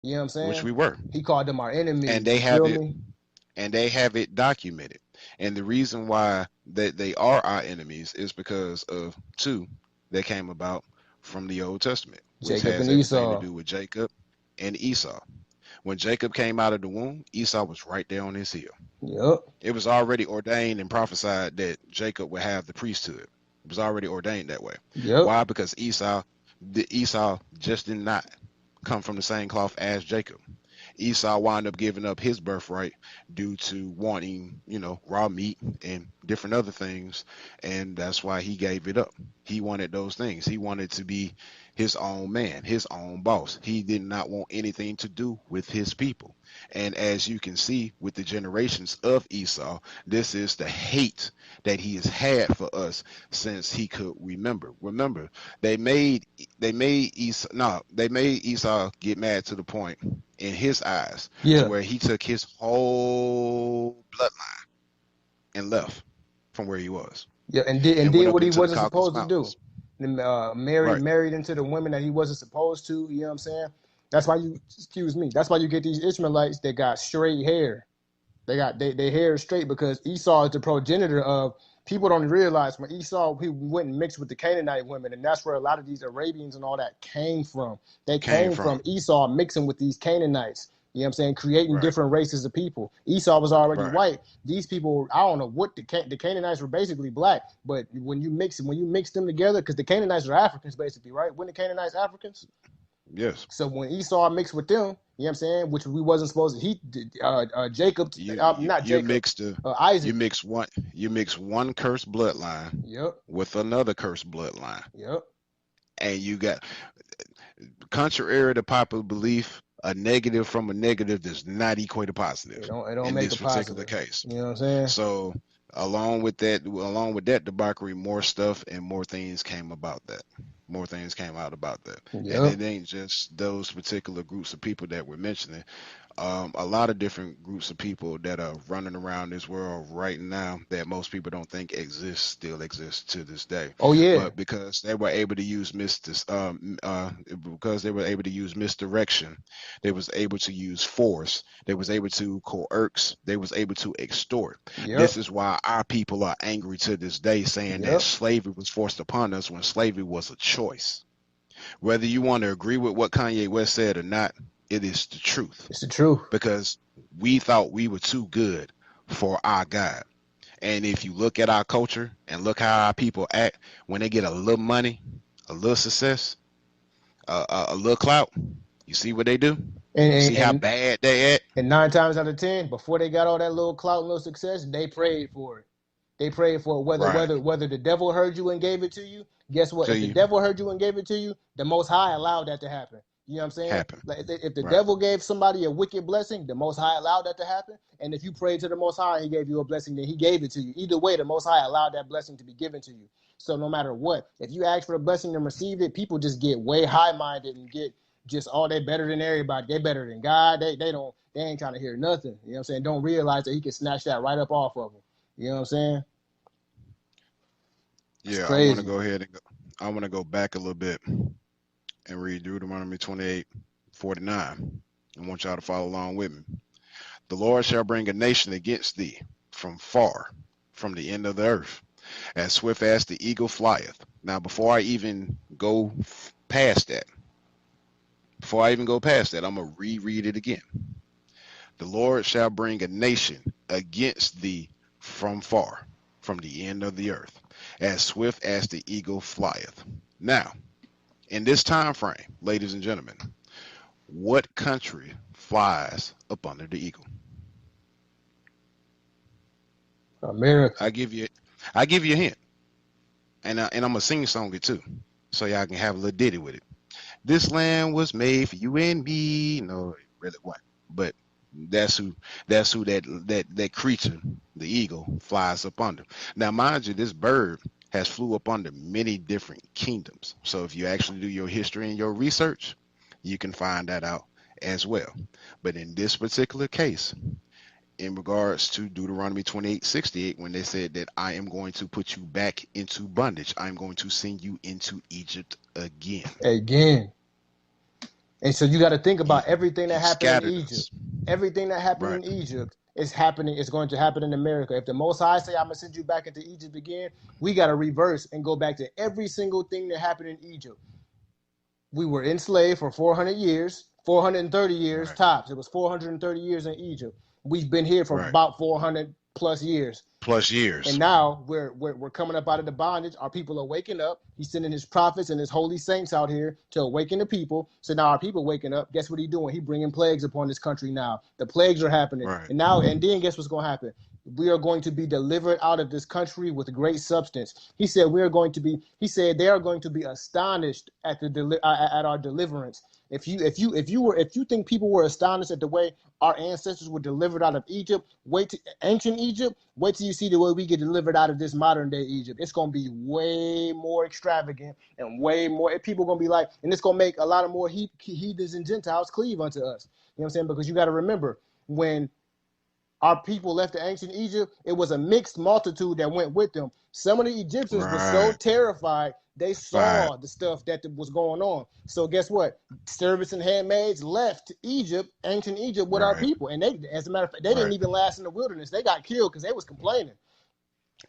You know what I'm which saying? we were, He called them our and enemies. they You have feel it, me? and they have it documented. And the reason why they are our enemies is because of two that came about from the Old Testament, which Jacob has and everything to Esau. do with Jacob and Esau. When Jacob came out of the womb, Esau was right there on his heel. Yep. It was already ordained and prophesied that Jacob would have the priesthood. It was already ordained that way. Yep. Why? Because Esau just did not come from the same cloth as Jacob. Esau wound up giving up his birthright due to wanting, raw meat and different other things, and that's why he gave it up. He wanted those things. He wanted to be his own man, his own boss. He did not want anything to do with his people. And as you can see with the generations of Esau, this is the hate that he has had for us since he could remember. Remember, they made they made Esau get mad to the point in his eyes to Yeah. where he took his whole bloodline and left from where he was Yeah. And and did went up what he into the wasn't Caucasus supposed to do. Mountains. And, Right. married into the women that he wasn't supposed to. You know what I'm saying? That's why you excuse me. That's why you get these Ishmaelites that got straight hair. They hair is straight because Esau is the progenitor of people don't realize when Esau he went and mixed with the Canaanite women, and that's where a lot of these Arabians and all that came from. They Came came from from. Esau mixing with these Canaanites. You know what I'm saying? Creating Right. different races of people. Esau was already Right. white. These people, I don't know what the Canaanites were basically black, but when you mix them together, because the Canaanites are Africans basically, right? When the Canaanites Africans, Yes. so when Esau mixed with them, you know what I'm saying, which we wasn't supposed to, Jacob, not You Jacob, mixed the Isaac. you mix one cursed bloodline Yep, with another cursed bloodline, yep. and you got, contrary to popular belief, a negative from a negative does not equate a positive It don't in make a this particular positive. case. You know what I'm saying? So along with that debauchery, more stuff and more things came about that. More things came out about that. And Yep. it ain't just those particular groups of people that we're mentioning. A lot of different groups of people that are running around this world right now that most people don't think exist still exist to this day. Oh yeah. But because they were able to use misdirection, they was able to use force, they was able to coerce, they was able to extort. Yep. This is why our people are angry to this day, saying that Yep. slavery was forced upon us when slavery was a choice. Whether you want to agree with what Kanye West said or not, it is the truth, It's the truth. because we thought we were too good for our God. And if you look at our culture and look how our people act when they get a little money, a little success, a little clout, you see what they do? And You and see how and, bad they act? and 9 times out of 10, before they got all that little clout and little success, they prayed for it. They prayed for it. Right. Whether the devil heard you and gave it to you. Guess what? To If the you, devil heard you and gave it to you, the Most High allowed that to happen. You know what I'm saying? happen. Like if the Right. devil gave somebody a wicked blessing, the Most High allowed that to happen. And if you prayed to the Most High and He gave you a blessing, then He gave it to you. Either way, the Most High allowed that blessing to be given to you. So no matter what, if you ask for a blessing and receive it, people just get way high minded and get just they better than everybody. They better than God. They ain't trying to hear nothing. You know what I'm saying? Don't realize that He can snatch that right up off of them. You know what I'm saying? It's Yeah, I want to crazy. go ahead and go. I want to go back a little bit and read Deuteronomy 28:49. I want y'all to follow along with me. The Lord shall bring a nation against thee from far, from the end of the earth, as swift as the eagle flieth. Now, past that, before I even go past that, I'm going to reread it again. The Lord shall bring a nation against thee from far, from the end of the earth, as swift as the eagle flieth. Now, in this time frame, ladies and gentlemen, what country flies up under the eagle? America. I give you, I give you a hint, and I'm gonna sing song it too, so y'all can have a little ditty with it. This land was made for you and me. No, it really wasn't. But that's who that creature, the eagle, flies up under. Now, mind you, this bird has flew up under many different kingdoms. So if you actually do your history and your research, you can find that out as well. But in this particular case, in regards to Deuteronomy 28:68, when they said that I am going to put you back into bondage, I'm going to send you into Egypt again. Again. And so you got to think about He everything that he happened in scattered Egypt. us. Everything that happened Right. in Egypt is happening. It's going to happen in America. If the Most High say, "I'm gonna send you back into Egypt again," we got to reverse and go back to every single thing that happened in Egypt. We were enslaved for 400 years, 430 years Right. tops. It was 430 years in Egypt. We've been here for Right. about 400 plus years. Plus And years. now we're coming up out of the bondage. Our people are waking up. He's sending his prophets and his holy saints out here to awaken the people. So now our people waking up. Guess what he's doing? He bringing plagues upon this country now. The plagues are happening. Right. And then guess what's going to happen? We are going to be delivered out of this country with great substance. He said he said they are going to be astonished at at our deliverance. If you think people were astonished at the way our ancestors were delivered out of Egypt, ancient Egypt, wait till you see the way we get delivered out of this modern day Egypt. It's gonna be way more extravagant and way more. People gonna be like, and it's gonna make a lot of more heathens and Gentiles cleave unto us. You know what I'm saying? Because you got to remember, when our people left the ancient Egypt, it was a mixed multitude that went with them. Some of the Egyptians were so Right. terrified they Right. saw the stuff that was going on. So guess what? Servants and handmaids left Egypt, ancient Egypt, with our Right. people, and they, as a matter of fact, they didn't Right. even last in the wilderness. They got killed because they was complaining.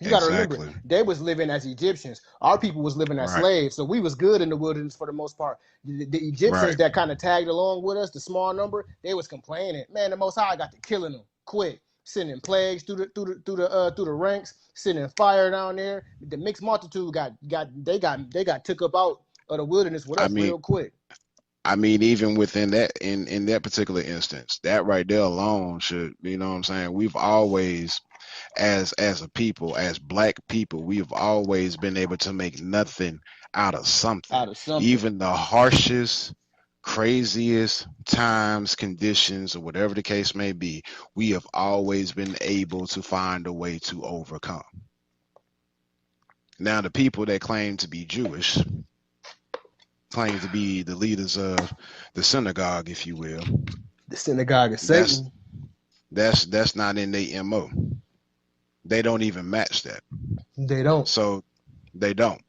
You got to remember, Exactly. they was living as Egyptians. Our people was living as Right. slaves, so we was good in the wilderness for the most part. The Egyptians Right. that kind of tagged along with us, the small number, they was complaining. Man, the Most High got to killing them quick, sending plagues through the ranks, sending fire down there. The mixed multitude got took up out of the wilderness with I us mean, real quick. even within that, in that particular instance, that right there alone should, you know what I'm saying? We've always, as a people, as black people, we've always been able to make nothing out of something. Out of something. Even the harshest, craziest times, conditions, or whatever the case may be, we have always been able to find a way to overcome. Now, the people that claim to be Jewish, claim to be the leaders of the synagogue, if you will, The synagogue of that's Satan. that's not in their MO. They don't even match that. They don't. So they don't.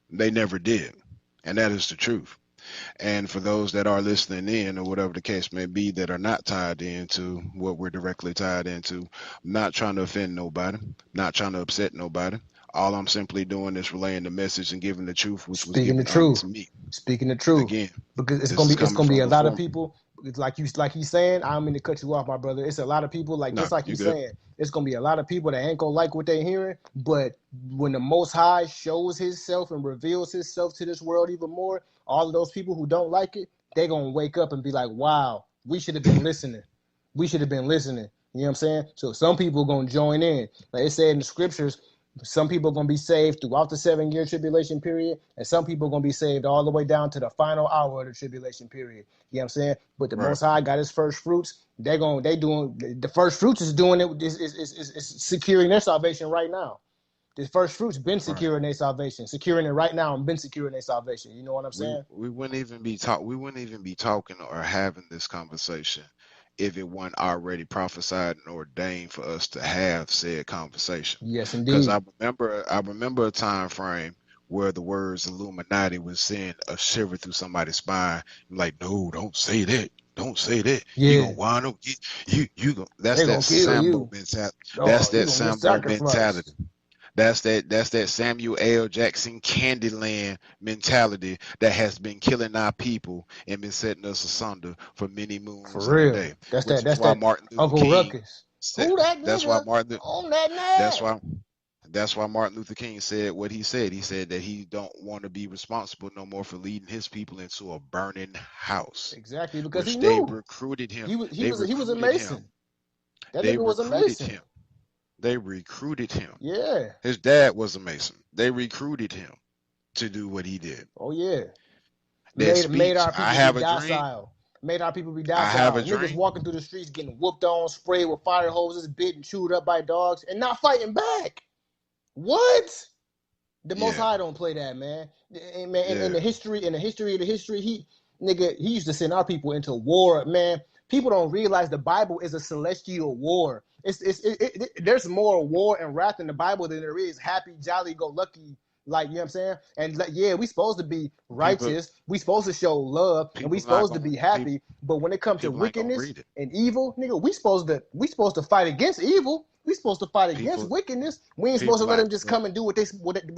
They never did. And that is the truth. And for those that are listening in, or whatever the case may be, that are not tied into what we're directly tied into, I'm not trying to offend nobody, not trying to upset nobody. All I'm simply doing is relaying the message and giving the truth, which was Speaking the given truth. unto me. Speaking the truth. Again, Because it's this gonna is be coming a from lot of before. people. It's like he's saying. I don't mean to cut you off, my brother. It's a lot of people, like No, just like you you good. saying. It's gonna be a lot of people that ain't gonna like what they're hearing. But when the Most High shows Himself and reveals Himself to this world even more, all of those people who don't like it, they gonna wake up and be like, "Wow, we should have been listening. We should have been listening." You know what I'm saying? So some people gonna join in. Like it said in the scriptures, some people are going to be saved throughout the 7 year tribulation period, and some people are going to be saved all the way down to the final hour of the tribulation period. You know what I'm saying? But the Right. Most High got His first fruits. They doing the first fruits is doing it is securing their salvation right now. The first fruits been Right. securing their salvation, securing it right now, and been securing their salvation. You know what I'm We saying? we wouldn't even be talking or having this conversation if it wasn't already prophesied and ordained for us to have said conversation. Yes, Because indeed. I remember a time frame where the words Illuminati was send a shiver through somebody's spine. Like, no, don't say that. Don't say that. You Yeah, gonna wind up get you go. That's they that gonna kill Sambo you. mentality. That's Oh, you that gonna get Sambo mentality. sacrificed. That's that Samuel L. Jackson Candyland mentality that has been killing our people and been setting us asunder for many moons For and a real. day. That's Which that. is That's why that. Martin Luther Uncle King Ruckus. said. Who that That's why nigga Martin. on that That's nag? why. That's why Martin Luther King said what he said. He said that he don't want to be responsible no more for leading his people into a burning house, Exactly, because he which they knew recruited him. he They was a recruited him. Mason. That They nigga was a recruited Mason. him. They recruited him. Yeah. His dad was a Mason. They recruited him to do what he did. Oh yeah. That Made speech, our I people be have a dream, docile. Made our people be I have a docile. Niggas dream. walking through the streets getting whooped on, sprayed with fire hoses, bit and chewed up by dogs, and not fighting back. What? The Most Yeah, High don't play that, man. And man, in yeah, the history, he used to send our people into war, man. People don't realize the Bible is a celestial war. There's more war and wrath in the Bible than there is happy, jolly, go lucky Like, you know what I'm saying? And like, yeah, we supposed to be People righteous. We supposed to show love, and we people not supposed to gonna be people happy. But when it comes to people ain't gonna wickedness read it. and evil, nigga, we supposed to fight against evil. We supposed to fight against People wickedness. We ain't supposed to people let ain't them just look, come and do what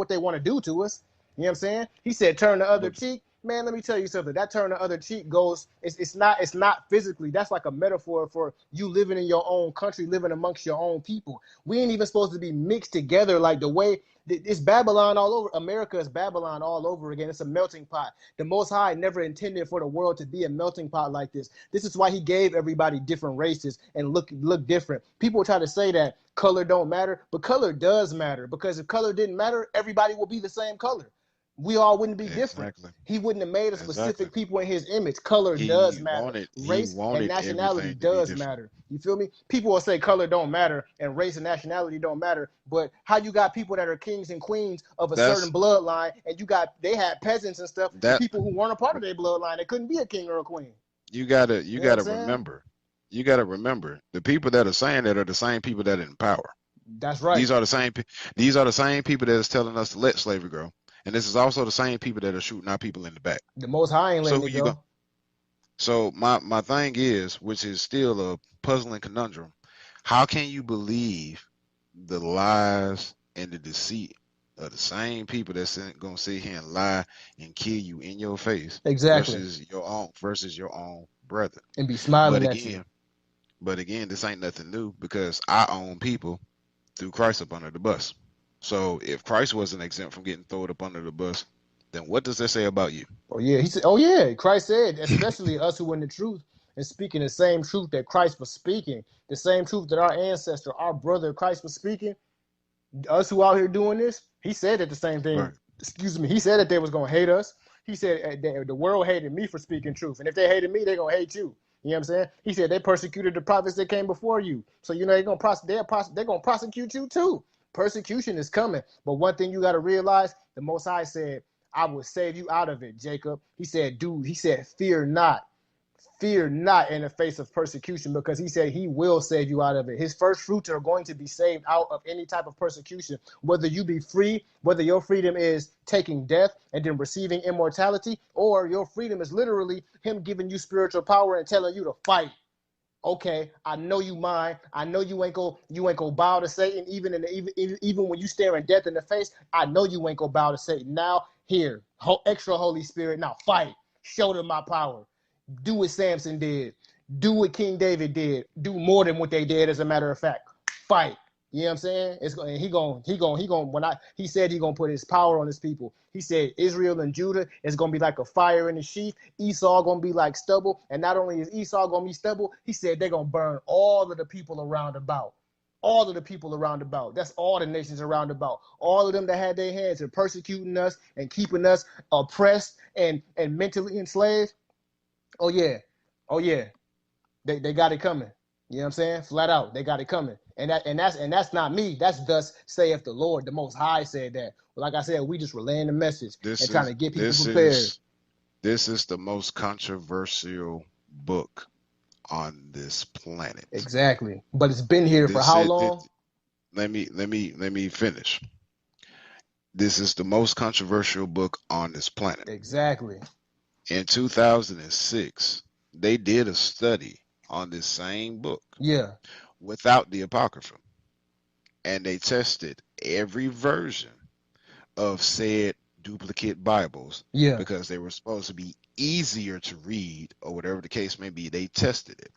they want to do to us. You know what I'm saying? He said, turn the other look cheek. Man, let me tell you something. That turn the other cheek goes, it's not physically. That's like a metaphor for you living in your own country, living amongst your own people. We ain't even supposed to be mixed together like the way it's Babylon all over. America is Babylon all over again. It's a melting pot. The Most High never intended for the world to be a melting pot like this. This is why he gave everybody different races and look different. People try to say that color don't matter, but color does matter, because if color didn't matter, everybody will be the same color. We all wouldn't be different. exactly. He wouldn't have made a Exactly. specific people in his image. Color does matter. He Race and wanted nationality everything to be does different. matter. You feel me? People will say color don't matter and race and nationality don't matter. But how you got people that are kings and queens of a certain That's bloodline, and they had peasants and stuff, and that people who weren't a part of their bloodline, they couldn't be a king or a queen. you You know what I'm gotta saying? remember. You gotta remember the people that are saying that are the same people that are in power. That's right. These are the same these are the same people that is telling us to let slavery go. And this is also the same people that are shooting our people in the back. The Most High ain't So letting who it you go? go. So my thing is, which is still a puzzling conundrum, how can you believe the lies and the deceit of the same people that's gonna sit here and lie and kill you in your face Exactly. versus your own brother? And be But smiling at you. again, this ain't nothing new because I own people threw Christ up under the bus. So if Christ wasn't exempt from getting thrown up under the bus, then what does that say about you? Oh yeah, he said. Oh yeah, Christ said, especially us who in the truth and speaking the same truth that Christ was speaking, the same truth that our ancestor, our brother Christ was speaking. Us who out here doing this, he said that the same thing. Right. Excuse me. He said that they was gonna hate us. He said that the world hated me for speaking truth, and if they hated me, they gonna hate you. You know what I'm saying? He said they persecuted the prophets that came before you, so you know they're gonna prosecute you too. Persecution is coming, but one thing you got to realize: the Most High said, "I will save you out of it, Jacob." He said, "Dude," he said, "Fear not." Fear not in the face of persecution, because he said he will save you out of it. His first fruits are going to be saved out of any type of persecution, whether you be free, whether your freedom is taking death and then receiving immortality, or your freedom is literally him giving you spiritual power and telling you to fight. Okay, I know you mine. I know you ain't go bow to Satan, even when you staring death in the face. I know you ain't go bow to Satan. Now here, extra Holy Spirit. Now fight. Show them my power. Do what Samson did. Do what King David did. Do more than what they did, as a matter of fact. Fight. You know what I'm saying? He said he gonna put his power on his people. He said Israel and Judah is gonna be like a fire in the sheath. Esau gonna be like stubble. And not only is Esau gonna be stubble, he said they're gonna burn all of the people around about. All of the people around about. That's all the nations around about. All of them that had their hands in persecuting us and keeping us oppressed and mentally enslaved. Oh yeah, oh yeah, they got it coming. You know what I'm saying? Flat out, they got it coming. And that's not me. That's thus saith the Lord. The Most High said that. But like I said, we just relaying the message This and trying is to get people this prepared. is this is the most controversial book on this planet. Exactly. But it's been here for This how is long? let me finish. This is the most controversial book on this planet. Exactly. In 2006, they did a study on this same book Yeah. without the Apocrypha, and they tested every version of said duplicate Bibles Yeah. because they were supposed to be easier to read or whatever the case may be. They tested it.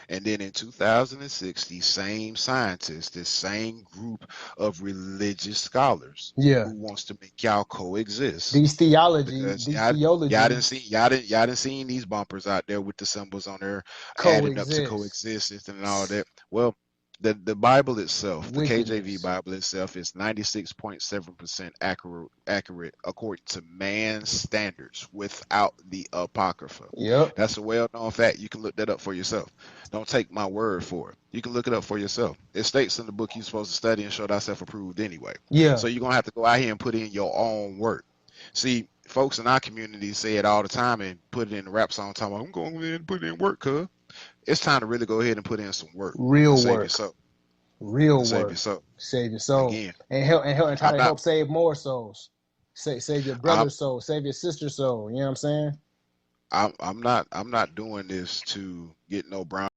And then in 2006, these same scientists, this same group of religious scholars Yeah. who wants to make y'all coexist These theology, because these y'all theology didn't see these bumpers out there with the symbols on there adding up to coexist. coexistence and all that. Well, the Bible itself, the KJV Wickedness. Bible itself, is 96.7% accurate according to man's standards without the Apocrypha. Yep. That's a well-known fact. You can look that up for yourself. Don't take my word for it. You can look it up for yourself. It states in the book you're supposed to study and show thyself approved anyway. Yeah. So you're going to have to go out here and put in your own work. See, folks in our community say it all the time and put it in the rap song talking about, I'm going in and put in work, cuz. It's time to really go ahead and put in some work and Real save work. yourself. Real And save work. yourself. Save your soul. Again, And help and try I'm to not help save more souls. Save your I'm brother's soul, save your sister's soul. You know what I'm saying? I'm not doing this to get no brown